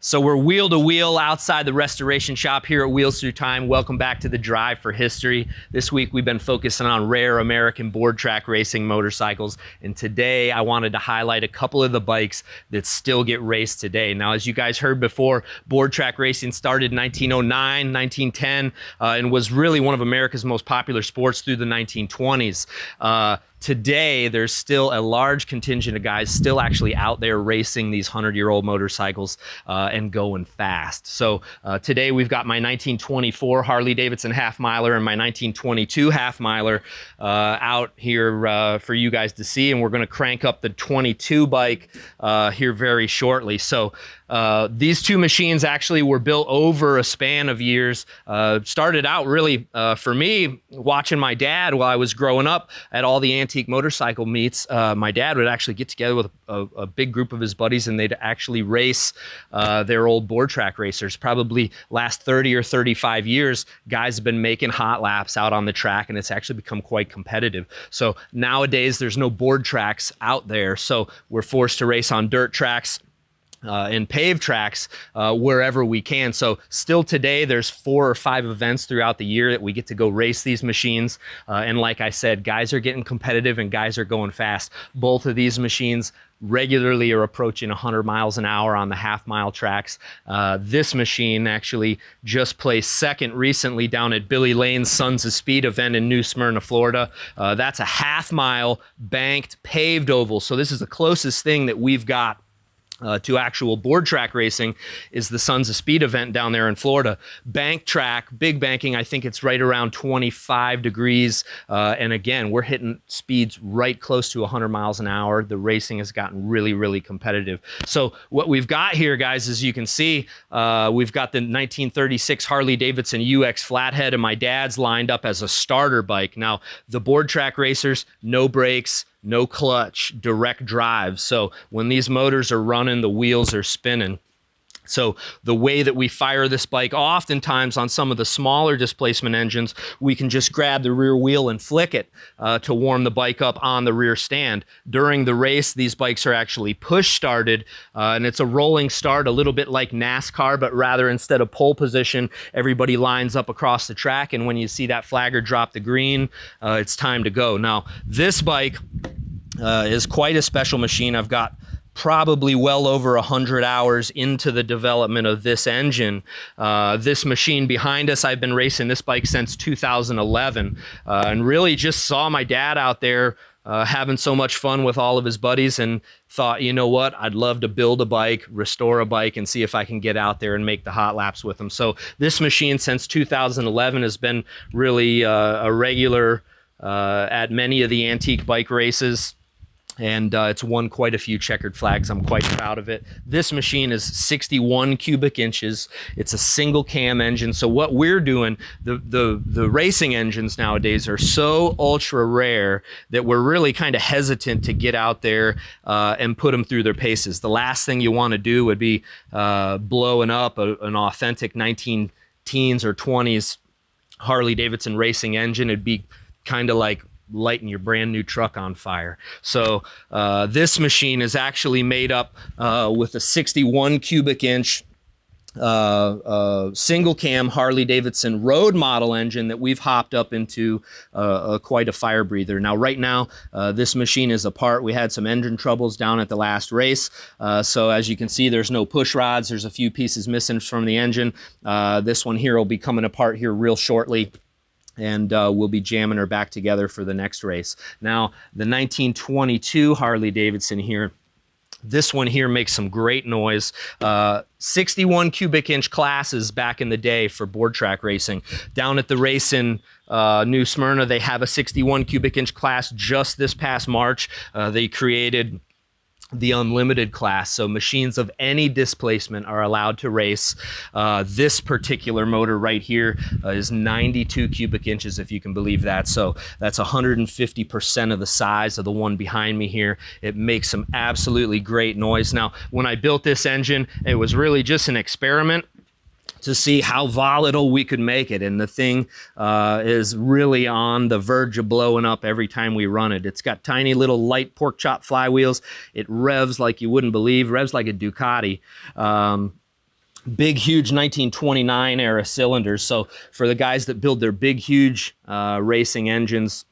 So we're wheel to wheel outside the restoration shop here at Wheels Through Time. Welcome back to the Drive for History. This week we've been focusing on rare American board track racing motorcycles. And today I wanted to highlight a couple of the bikes that still get raced today. Now, as you guys heard before, board track racing started in 1909, 1910, and was really one of America's most popular sports through the 1920s. Today, there's still a large contingent of guys still actually out there racing these 100-year-old motorcycles and going fast. So today we've got my 1924 Harley-Davidson half-miler and my 1922 half-miler out here for you guys to see, and we're going to crank up the 22 bike here very shortly. So these two machines actually were built over a span of years. Started out really for me watching my dad while I was growing up at all the antique motorcycle meets. My dad would actually get together with a big group of his buddies, and they'd actually race their old board track racers. Probably last 30 or 35 years, guys have been making hot laps out on the track, and it's actually become quite competitive. So nowadays there's no board tracks out there, so we're forced to race on dirt tracks and paved tracks wherever we can. So still today, there's 4 or 5 events throughout the year that we get to go race these machines. And like I said, guys are getting competitive and guys are going fast. Both of these machines regularly are approaching 100 miles an hour on the half-mile tracks. This machine actually just placed second recently down at Billy Lane's Sons of Speed event in New Smyrna, Florida. That's a half-mile banked paved oval. So this is the closest thing that we've got to actual board track racing is the Sons of Speed event down there in Florida. Bank track, big banking, I think it's right around 25 degrees. And again, we're hitting speeds right close to 100 miles an hour. The racing has gotten really, really competitive. So what we've got here, guys, as you can see, we've got the 1936 Harley-Davidson UX Flathead, and my dad's lined up as a starter bike. Now, the board track racers, no brakes, no clutch, direct drive. So when these motors are running, the wheels are spinning. So the way that we fire this bike, oftentimes on some of the smaller displacement engines, we can just grab the rear wheel and flick it to warm the bike up on the rear stand. During the race, these bikes are actually push started, and it's a rolling start, a little bit like NASCAR, but rather instead of pole position, everybody lines up across the track, and when you see that flagger drop the green, it's time to go. Now, this bike is quite a special machine. I've got probably well over 100 hours into the development of this engine. This machine behind us, I've been racing this bike since 2011, and really just saw my dad out there having so much fun with all of his buddies, and thought, you know what, I'd love to build a bike, restore a bike, and see if I can get out there and make the hot laps with them. So this machine since 2011 has been really a regular at many of the antique bike races. And it's won quite a few checkered flags. I'm quite proud of it. This machine is 61 cubic inches. It's a single cam engine. So what we're doing, the racing engines nowadays are so ultra rare that we're really kind of hesitant to get out there and put them through their paces. The last thing you want to do would be blowing up an authentic 19 teens or 20s Harley-Davidson racing engine. It'd be kind of like lighting your brand new truck on fire. So this machine is actually made up with a 61 cubic inch single cam Harley-Davidson road model engine that we've hopped up into quite a fire breather. Now, right now, this machine is apart. We had some engine troubles down at the last race. So as you can see, there's no push rods. There's a few pieces missing from the engine. This one here will be coming apart here real shortly, and we'll be jamming her back together for the next race. Now, the 1922 Harley-Davidson here, this one here makes some great noise. 61 cubic inch classes back in the day for board track racing. Down at the race in New Smyrna, they have a 61 cubic inch class. Just this past March, they created the unlimited class, so machines of any displacement are allowed to race. This particular motor right here is 92 cubic inches, if you can believe that. So that's 150% of the size of the one behind me here. It makes some absolutely great noise. Now, when I built this engine, it was really just an experiment to see how volatile we could make it. And the thing is really on the verge of blowing up every time we run it. It's got tiny little light pork chop flywheels. It revs like you wouldn't believe, revs like a Ducati. big, huge 1929 era cylinders. So for the guys that build their big, huge racing engines,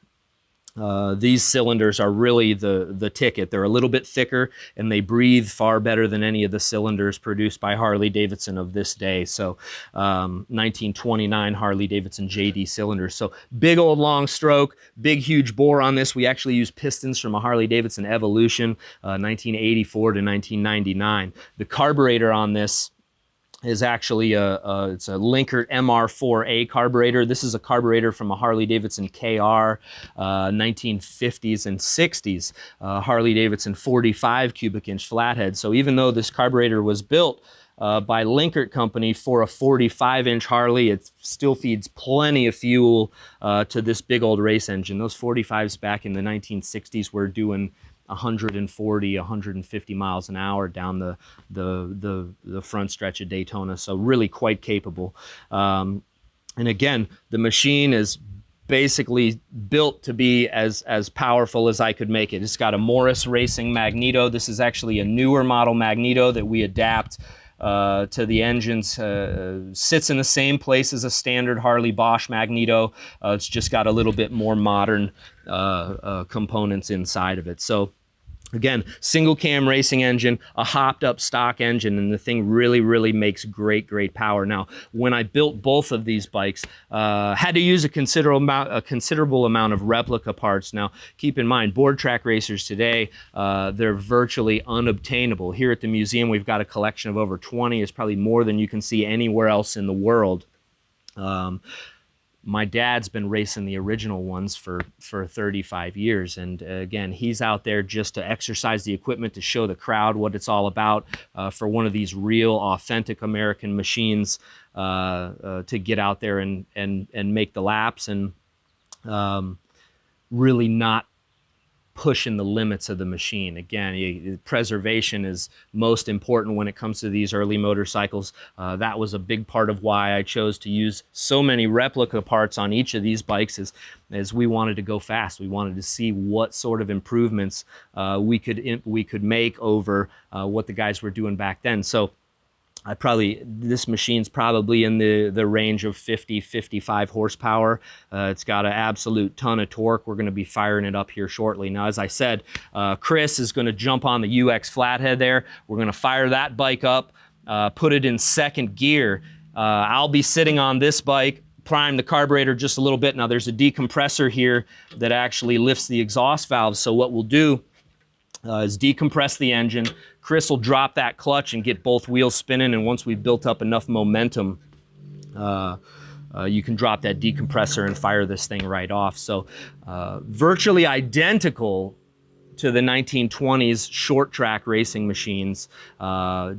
these cylinders are really the ticket. They're a little bit thicker and they breathe far better than any of the cylinders produced by Harley-Davidson of this day. So 1929 Harley-Davidson JD cylinders. So big old long stroke, big huge bore on this. We actually use pistons from a Harley-Davidson Evolution 1984 to 1999. The carburetor on this is actually it's a Linkert MR4A carburetor. This is a carburetor from a Harley-Davidson KR 1950s and 60s Harley-Davidson 45 cubic inch flathead. So even though this carburetor was built by Linkert Company for a 45 inch Harley, it still feeds plenty of fuel to this big old race engine. Those 45s back in the 1960s were doing 140, 150 miles an hour down the front stretch of Daytona. So really quite capable. And again, the machine is basically built to be as powerful as I could make it. It's got a Morris Racing magneto. This is actually a newer model magneto that we adapt to the engines. Sits in the same place as a standard Harley Bosch magneto. It's just got a little bit more modern components inside of it. So again, single cam racing engine, a hopped up stock engine, and the thing really makes great power. Now, when I built both of these bikes, had to use a considerable amount of replica parts. Now, keep in mind, board track racers today, they're virtually unobtainable. Here at the museum, we've got a collection of over 20. It's probably more than you can see anywhere else in the world. My dad's been racing the original ones for 35 years. And again, he's out there just to exercise the equipment, to show the crowd what it's all about, for one of these real, authentic American machines to get out there and make the laps and really not pushing the limits of the machine. Again, preservation is most important when it comes to these early motorcycles. That was a big part of why I chose to use so many replica parts on each of these bikes, as we wanted to go fast. We wanted to see what sort of improvements we could make over what the guys were doing back then. So this machine's probably in the range of 55 horsepower. It's got an absolute ton of torque. We're going to be firing it up here shortly. Now, as I said, Chris is going to jump on the UX flathead there. We're going to fire that bike up, put it in second gear. I'll be sitting on this bike, prime the carburetor just a little bit. Now, there's a decompressor here that actually lifts the exhaust valve. So what we'll do is decompress the engine. Chris will drop that clutch and get both wheels spinning, and once we've built up enough momentum, you can drop that decompressor and fire this thing right off. So virtually identical to the 1920s short track racing machines,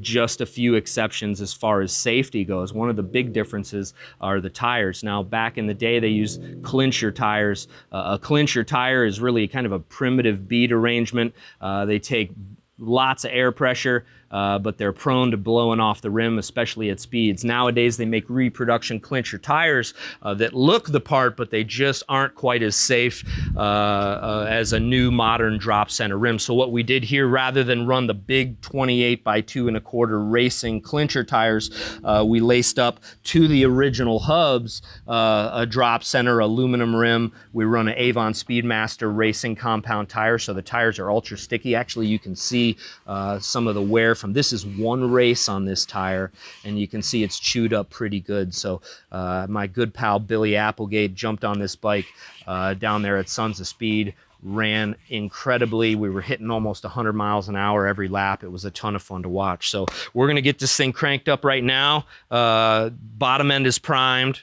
just a few exceptions as far as safety goes. One of the big differences are the tires. Now, back in the day, they used clincher tires. A clincher tire is really kind of a primitive bead arrangement. They take lots of air pressure, but they're prone to blowing off the rim, especially at speeds. Nowadays, they make reproduction clincher tires that look the part, but they just aren't quite as safe as a new modern drop center rim. So what we did here, rather than run the big 28 by 2.25 racing clincher tires, we laced up to the original hubs a drop center aluminum rim. We run an Avon Speedmaster racing compound tire, so the tires are ultra sticky. Actually, you can see some of the wear from this is one race on this tire, and you can see it's chewed up pretty good. So my good pal Billy Applegate jumped on this bike down there at Sons of Speed, ran incredibly. We were hitting almost 100 miles an hour every lap. It was a ton of fun to watch. So we're going to get this thing cranked up right now. Bottom end is primed.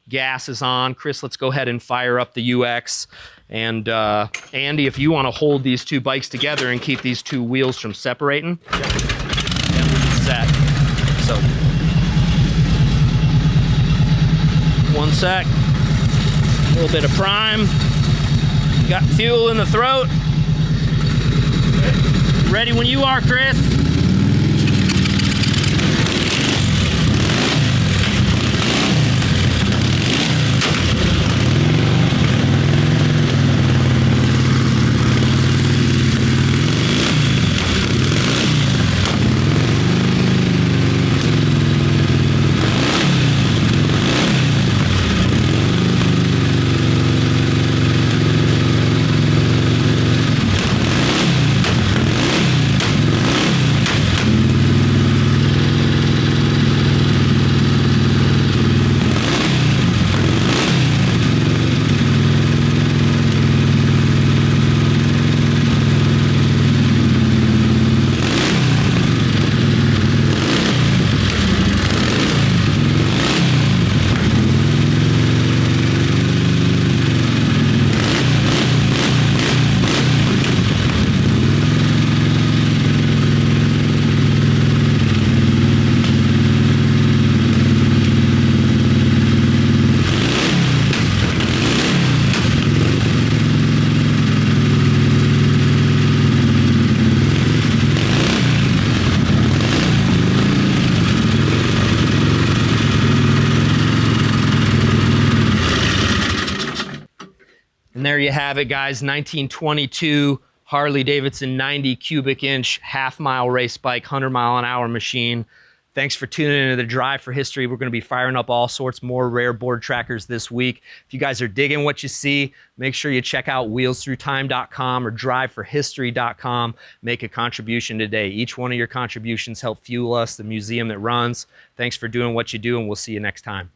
Gas is on. Chris, let's go ahead and fire up the UX. And Andy, if you want to hold these two bikes together and keep these two wheels from separating, then we'll be set. So, one sec. A little bit of prime. Got fuel in the throat. Ready when you are, Chris. you have it, guys. 1922 Harley-Davidson 90 cubic inch half-mile race bike, 100-mile-an-hour machine. Thanks for tuning into the Drive for History. We're going to be firing up all sorts more rare board trackers this week. If you guys are digging what you see, make sure you check out wheelsthroughtime.com or driveforhistory.com. Make a contribution today. Each one of your contributions help fuel us, the museum that runs. Thanks for doing what you do, and we'll see you next time.